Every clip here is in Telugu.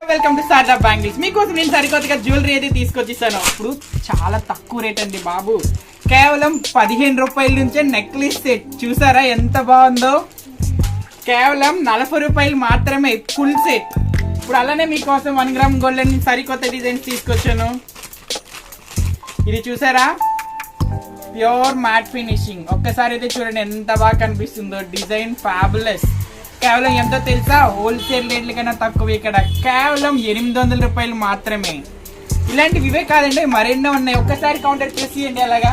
Welcome to start up bangles. మీకోసం నేను సరికొత్తగా జ్యువెలరీ అయితే తీసుకొచ్చిస్తాను. ఇప్పుడు చాలా తక్కువ రేట్ అండి బాబు, కేవలం 15 రూపాయల నుంచే నెక్లెస్ సెట్. చూసారా ఎంత బాగుందో, కేవలం 40 రూపాయలు మాత్రమే ఫుల్ సెట్. ఇప్పుడు అలానే మీకోసం 1 గ్రామ్ గోల్డ్ సరికొత్త డిజైన్స్ తీసుకొచ్చాను. ఇది చూసారా, ప్యూర్ మ్యాట్ ఫినిషింగ్. ఒక్కసారి అయితే చూడండి ఎంత బాగా కనిపిస్తుందో. Design fabulous. కేవలం ఎంతో తెలుసా, హోల్సేల్ రేట్ల కన్నా తక్కువ. ఇక్కడ కేవలం 800 రూపాయలు మాత్రమే. ఇలాంటివి ఇవే కాదండి, మరెన్నో ఉన్నాయి. ఒక్కసారి కౌంటర్ ప్రెస్ చేయండి. అలాగా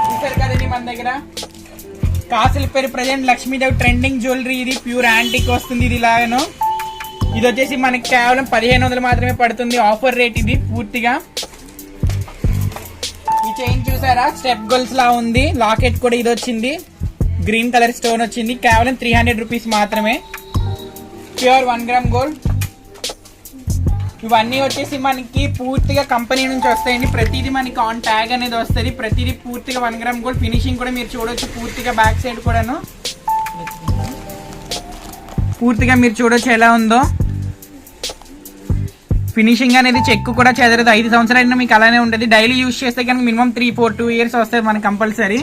చూసారు కదండి మన దగ్గర కాసుల పేరు ప్రజెంట్ లక్ష్మీదేవి ట్రెండింగ్ జ్యువెలరీ. ఇది ప్యూర్ యాంటిక్ వస్తుంది. ఇది ఇలాగను ఇది వచ్చేసి మనకి కేవలం 1500 మాత్రమే పడుతుంది. ఆఫర్ రేట్ ఇది పూర్తిగా. ఈ చైన్ చూసారా, స్టెప్ గోల్స్ లా ఉంది. లాకెట్ కూడా ఇది వచ్చింది, గ్రీన్ కలర్ స్టోన్ వచ్చింది. కేవలం 300 రూపీస్ మాత్రమే. Pure 1 gram gold. ఇవన్నీ వచ్చేసి మనకి పూర్తిగా కంపెనీ నుంచి వస్తాయండి. ప్రతిదీ మనకి ఆన్ ట్యాగ్ అనేది వస్తుంది. ప్రతిదీ పూర్తిగా 1 గ్రామ్ గోల్డ్. ఫినిషింగ్ కూడా మీరు చూడొచ్చు, పూర్తిగా బ్యాక్ సైడ్ కూడాను పూర్తిగా మీరు చూడొచ్చు ఎలా ఉందో. ఫినిషింగ్ అనేది చెక్ కూడా చెదరదు. 5 సంవత్సరాలైనా మీకు అలానే ఉంటుంది. డైలీ యూజ్ చేస్తే కనుక మినిమం 3-4-2 ఇయర్స్ వస్తుంది మనకి కంపల్సరీ.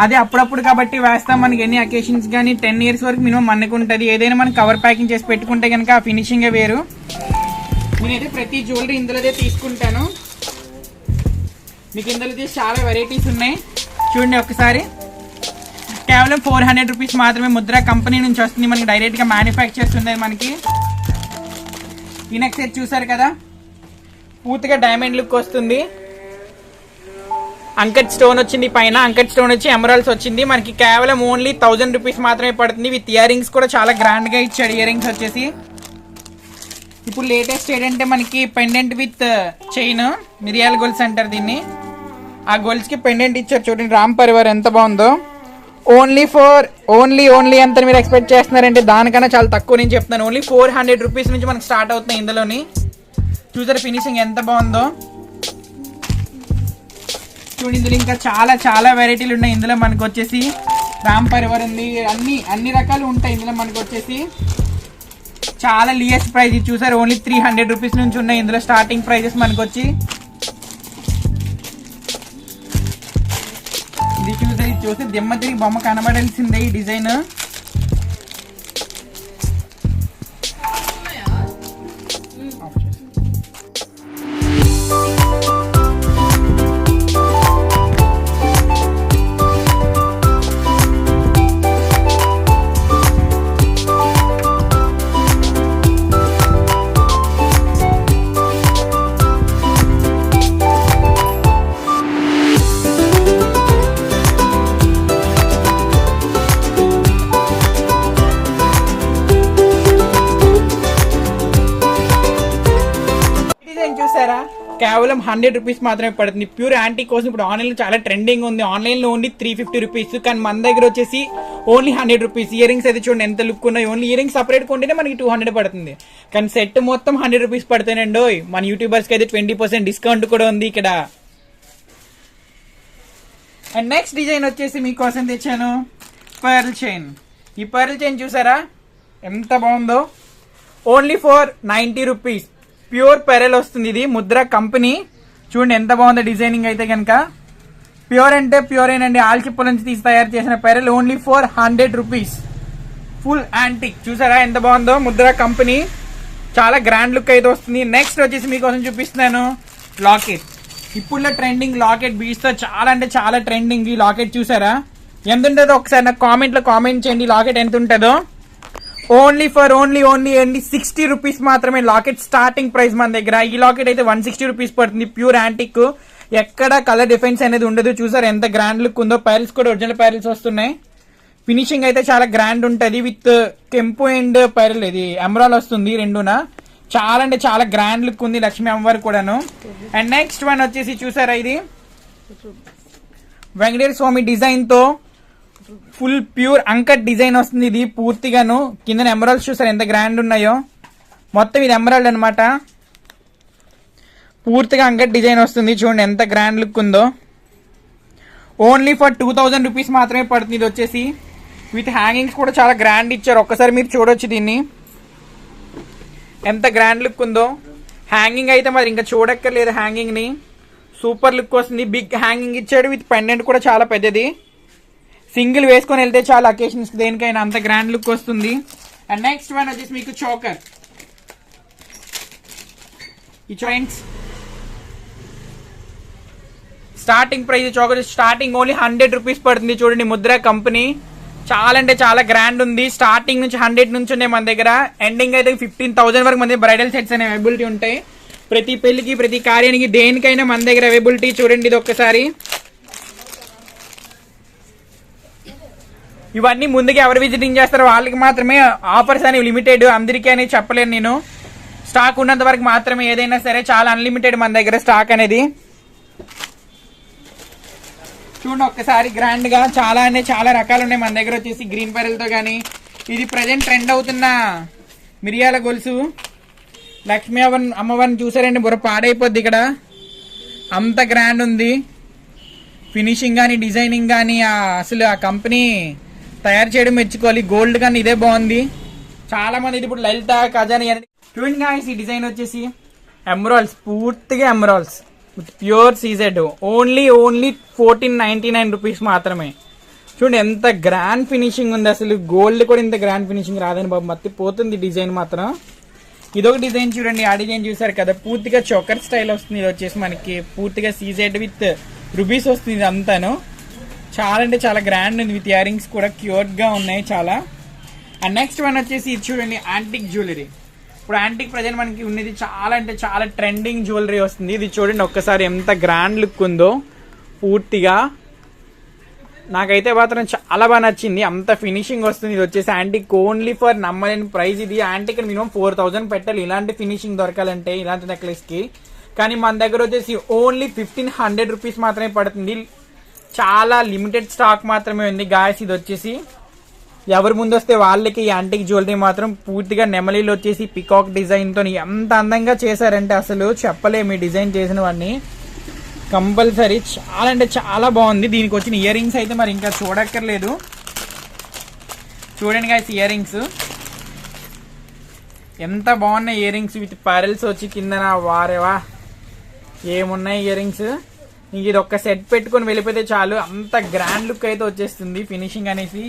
అదే అప్పుడప్పుడు కాబట్టి వేస్తాం. మనకి ఎన్ని అకేషన్స్ కానీ 10 ఇయర్స్ వరకు మినిమం మనకు ఉంటుంది. ఏదైనా మనం కవర్ ప్యాకింగ్ చేసి పెట్టుకుంటే కనుక ఆ ఫినిషింగ్ వేరు. నేనైతే ప్రతి జ్యువెలరీ ఇందులోదే తీసుకుంటాను. మీకు ఇందులో చాలా వెరైటీస్ ఉన్నాయి. చూడండి ఒకసారి, కేవలం 400 రూపీస్ మాత్రమే. ముద్ర కంపెనీ నుంచి వస్తుంది, మనకి డైరెక్ట్ గా మ్యానుఫ్యాక్చర్స్ ఉంది మనకి. ఈ నెక్స్ట్ సెట్ చూసారు కదా, పూర్తిగా డైమండ్ లుక్ వస్తుంది. అంకట్ స్టోన్ వచ్చింది పైన, అంకట్ స్టోన్ వచ్చి ఎమరాల్డ్స్ వచ్చింది. మనకి కేవలం ఓన్లీ 1000 రూపీస్ మాత్రమే పడుతుంది. విత్ ఇయర్ రింగ్స్ కూడా చాలా గ్రాండ్ గా ఇచ్చాడు. ఇయర్ రింగ్స్ వచ్చేసి ఇప్పుడు లేటెస్ట్ ఏంటంటే మనకి పెండెంట్ విత్ చైన్, మిరియాల గోల్స్ అంటారు దీన్ని. ఆ గోల్స్ కి పెండెంట్ ఇచ్చారు. చూడండి రామ్ పరివార్ ఎంత బాగుందో. ఓన్లీ ఎంత మీరు ఎక్స్పెక్ట్ చేస్తున్నారంటే దానికన్నా చాలా తక్కువ. నేను చెప్తున్నాను, ఓన్లీ 400 రూపీస్ నుంచి మనకి స్టార్ట్ అవుతున్నాయి ఇందులోని. చూసారు ఫినిషింగ్ ఎంత బాగుందో. చూడండి ఇందులో ఇంకా చాలా వెరైటీలు ఉన్నాయి. ఇందులో మనకు వచ్చేసి రామ్ పరివార్ ఉంది, అన్ని రకాలు ఉంటాయి ఇందులో మనకు వచ్చేసి. చాలా లియెస్ట్ ప్రైస్. ఇది చూసారు, ఓన్లీ 300 రూపీస్ నుంచి ఉన్నాయి ఇందులో స్టార్టింగ్ ప్రైజెస్ మనకు వచ్చి. ఇది చూస్తే దిమ్మ తిరిగి బొమ్మ కనబడాల్సిందే ఈ డిజైన్. చూసారా, కేవలం 100 రూపీస్ మాత్రమే పడుతుంది. ప్యూర్ యాంటీ కోసం ఇప్పుడు ఆన్లైన్ లో చాలా ట్రెండింగ్ ఉంది. ఆన్లైన్ లో ఓన్లీ 350 రూపీస్, కానీ మన దగ్గర వచ్చేసి ఓన్లీ 100 రూపీస్. ఇయర్ రింగ్స్ అయితే చూడండి ఎంత లుక్ ఉన్నాయి. ఓన్లీ ఇయర్ రింగ్స్ సపరేట్ కొంటేనే మనకి 200 పడుతుంది, కానీ సెట్ మొత్తం 100 రూపీస్ పడుతానండి. మన యూట్యూబర్స్ కి అయితే 20% డిస్కౌంట్ కూడా ఉంది ఇక్కడ. అండ్ నెక్స్ట్ డిజైన్ వచ్చేసి మీకోసం తెచ్చాను పర్ల్ చైన్. ఈ పర్ల్ చైన్ చూసారా ఎంత బాగుందో. Only 490 rupees. ప్యూర్ పెరల్ వస్తుంది. ఇది ముద్ర కంపెనీ. చూడండి ఎంత బాగుందో డిజైనింగ్ అయితే కనుక. ప్యూర్ అంటే ప్యూర్ ఏనండి, ఆల్చిప్పల నుంచి తీసి తయారు చేసిన pearl. Only 400 rupees. Full antique. చూసారా ఎంత బాగుందో, ముద్ర కంపెనీ. చాలా గ్రాండ్ లుక్ అయితే వస్తుంది. నెక్స్ట్ వచ్చేసి మీకోసం చూపిస్తున్నాను లాకెట్. ఇప్పుడులో ట్రెండింగ్ లాకెట్ బీచ్ తో చాలా ట్రెండింగ్. ఈ లాకెట్ చూసారా ఎంత ఉంటుందో ఒకసారి నాకు కామెంట్ చేయండి. లాకెట్ ఎంత ఉంటుందో. ఓన్లీ 60 రూపీస్ మాత్రమే లాకెట్ స్టార్టింగ్ ప్రైస్ మన దగ్గర. ఈ లాకెట్ అయితే 160 రూపీస్ పడుతుంది. ప్యూర్ యాంటిక్, ఎక్కడ కలర్ డిఫరెన్స్ అనేది ఉండదు. చూసారు ఎంత గ్రాండ్ లుక్ ఉందో. పైల్స్ కూడా ఒరిజినల్ పైల్స్ వస్తున్నాయి. ఫినిషింగ్ అయితే చాలా గ్రాండ్ ఉంటది. విత్ కెంపు అండ్ పైరల్ ఇది ఎమరాల్ వస్తుంది రెండున. చాలా గ్రాండ్ లుక్ ఉంది లక్ష్మీ అమ్మవారు కూడాను. అండ్ నెక్స్ట్ వన్ వచ్చేసి చూసారా, ఇది వెంకటేశ్వర స్వామి డిజైన్ తో ఫుల్ ప్యూర్ అంకట్ డిజైన్ వస్తుంది. ఇది పూర్తిగాను కింద ఎమరాల్డ్స్ చూసారు ఎంత గ్రాండ్ ఉన్నాయో. మొత్తం ఇది ఎమరాల్డ్ అనమాట. పూర్తిగా అంకట్ డిజైన్ వస్తుంది. చూడండి ఎంత గ్రాండ్ లుక్ ఉందో. ఓన్లీ ఫర్ 2000 రూపీస్ మాత్రమే పడుతుంది. ఇది వచ్చేసి విత్ హ్యాంగింగ్స్ కూడా చాలా గ్రాండ్ ఇచ్చారు. ఒక్కసారి మీరు చూడొచ్చు దీన్ని ఎంత గ్రాండ్ లుక్ ఉందో. హ్యాంగింగ్ అయితే మరి ఇంకా చూడక్కర్లేదు, హ్యాంగింగ్ ని సూపర్ లుక్ వస్తుంది. బిగ్ హ్యాంగింగ్ ఇచ్చాడు విత్ పెండెంట్ కూడా చాలా పెద్దది. సింగిల్ వేసుకొని వెళ్తే చాలా అకేషన్స్ దేనికైనా అంత గ్రాండ్ లుక్ వస్తుంది. అండ్ నెక్స్ట్ వన్ వచ్చేసి మీకు చోకర్. ఈ friends starting price choker starting only 100 rupees పడుతుంది. చూడండి ముద్ర కంపెనీ చాలా అంటే చాలా గ్రాండ్ ఉంది. స్టార్టింగ్ నుంచి 100 నుంచి ఉన్నాయి మన దగ్గర. ఎండింగ్ అయితే 15,000 వరకు మన బ్రైడల్ సెట్స్ అనే అవైలబిలిటీ ఉంటాయి. ప్రతి పెళ్లికి ప్రతి కార్యానికి దేనికైనా మన దగ్గర అవైలబిలిటీ. చూడండి ఇది ఒక్కసారి. ఇవన్నీ ముందుగా ఎవరు విజిటింగ్ చేస్తారో వాళ్ళకి మాత్రమే ఆఫర్స్ అనేవి లిమిటెడ్, అందరికీ అనేది చెప్పలేను నేను. స్టాక్ ఉన్నంత వరకు మాత్రమే ఏదైనా సరే, చాలా అన్లిమిటెడ్ మన దగ్గర స్టాక్ అనేది. చూడండి ఒక్కసారి గ్రాండ్ గా చాలా అంటే చాలా రకాలు ఉన్నాయి మన దగ్గర వచ్చేసి గ్రీన్ పెరల్తో కానీ. ఇది ప్రజెంట్ ట్రెండ్ అవుతున్న మిరియాల గొలుసు. లక్ష్మీ అమ్మవారిని చూసారండి, బుర్ర పాడైపోద్ది ఇక్కడ, అంత గ్రాండ్ ఉంది. ఫినిషింగ్ కానీ డిజైనింగ్ కానీ అసలు ఆ కంపెనీ తయారు చేయడం మెచ్చుకోవాలి. గోల్డ్ కానీ ఇదే బాగుంది. చాలా మంది ఇది ఇప్పుడు లలిత ఖజానీ చూడండి గాయ్స్. ఈ డిజైన్ వచ్చేసి ఎమరాల్డ్స్, పూర్తిగా emeralds with pure CZ. Only 1499 rupees మాత్రమే. చూడండి ఎంత గ్రాండ్ ఫినిషింగ్ ఉంది. అసలు గోల్డ్ కూడా ఇంత గ్రాండ్ ఫినిషింగ్ రాదని బాబు, మత్తి పోతుంది డిజైన్ మాత్రం. ఇదొక డిజైన్ చూడండి, ఆ డిజైన్ చూసారు కదా, పూర్తిగా చోకర్ స్టైల్ వస్తుంది. ఇది వచ్చేసి మనకి పూర్తిగా సీజెడ్ విత్ రుబీస్ వస్తుంది. ఇది అంతాను చాలా అంటే చాలా గ్రాండ్ ఉంది. విత్ ఇయర్ రింగ్స్ కూడా క్యూట్ గా ఉన్నాయి చాలా. అండ్ నెక్స్ట్ వన్ వచ్చేసి ఇది చూడండి యాంటిక్ జ్యువెలరీ. ఇప్పుడు యాంటిక్ ప్రజెంట్ మనకి ఉన్నది చాలా అంటే చాలా ట్రెండింగ్ జ్యువెలరీ వస్తుంది. ఇది చూడండి ఒక్కసారి ఎంత గ్రాండ్ లుక్ ఉందో పూర్తిగా. నాకైతే మాత్రం చాలా బాగా నచ్చింది, అంత ఫినిషింగ్ వస్తుంది. ఇది వచ్చేసి యాంటిక్ ఓన్లీ ఫర్ నమ్మలేని ప్రైస్. ఇది యాంటిక్ మినిమం 4000 పెట్టాలి ఇలాంటి ఫినిషింగ్ దొరకాలంటే ఇలాంటి నెక్లెస్ కి. కానీ మన దగ్గర వచ్చేసి ఓన్లీ 1500 రూపీస్ మాత్రమే పడుతుంది. చాలా లిమిటెడ్ స్టాక్ మాత్రమే ఉంది గాయస్. ఇది వచ్చేసి ఎవరు ముందు వస్తే వాళ్ళకి ఈ యాంటిక్ జ్యువెలరీ మాత్రం పూర్తిగా నెమలీలు వచ్చేసి పికాక్ డిజైన్ తో ఎంత అందంగా చేశారంటే అసలు చెప్పలేము. ఈ డిజైన్ చేసిన వాడిని కంపల్సరీ చాలా అంటే చాలా బాగుంది. దీనికి వచ్చిన ఇయర్ రింగ్స్ అయితే మరి ఇంకా చూడక్కర్లేదు. చూడండి గాయస్ ఇయర్ రింగ్స్ ఎంత బాగున్నాయి. ఇయర్ రింగ్స్ విత్ పరల్స్ వచ్చి కిందన వారేవా ఏమున్నాయి ఇయర్ రింగ్స్. ఇంక ఇది ఒక్క సెట్ పెట్టుకొని వెళ్ళిపోతే చాలు, అంత గ్రాండ్ లుక్ అయితే వచ్చేస్తుంది ఫినిషింగ్ అనేసి.